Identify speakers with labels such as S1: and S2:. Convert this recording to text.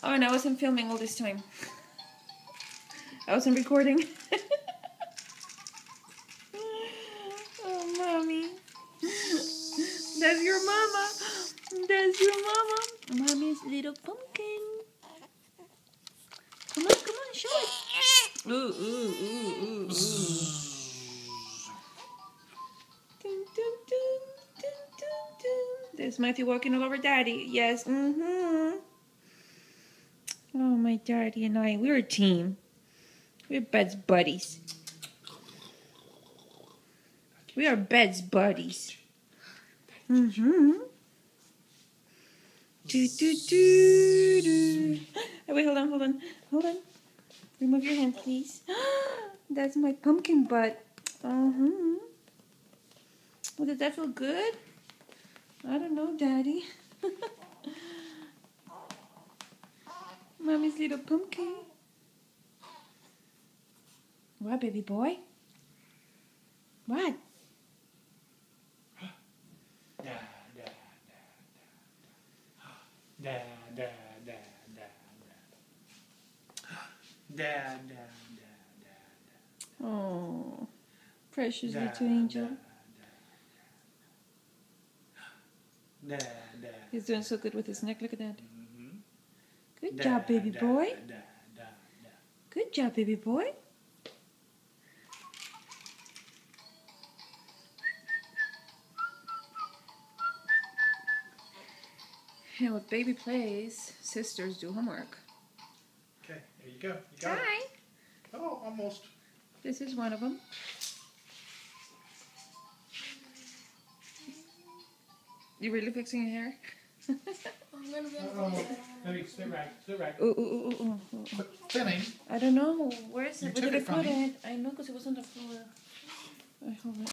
S1: Oh, and I wasn't filming all this time. I wasn't recording. Oh, mommy. That's your mama. That's your mama. Mommy's little pumpkin. Come on, show it. Ooh, ooh, ooh, ooh, ooh. Dun, dun, dun, dun, dun, dun. There's Matthew walking all over Daddy. Yes, Oh, my Daddy and I, we're a team. We're best buddies. We are best buddies. Do, do, do, do. Oh, wait, hold on. Remove your hand, please. That's my pumpkin butt. Well, does that feel good? I don't know, Daddy. Mommy's little pumpkin. What, baby boy? What? Oh, precious little angel. He's doing so good with his neck. Look at that. Good job, baby boy. Good job, baby boy. And with baby plays, sisters do homework.
S2: Okay, there you go. You got
S1: Hi.
S2: it. Oh, almost.
S1: This is one of them. You really fixing your hair?
S2: Maybe sit right.
S1: Ooh.
S2: Spinning.
S1: I don't know. Where is it?
S2: You
S1: Where did
S2: took
S1: I
S2: it from
S1: put
S2: me.
S1: it? I know because it was on the floor. Hold on.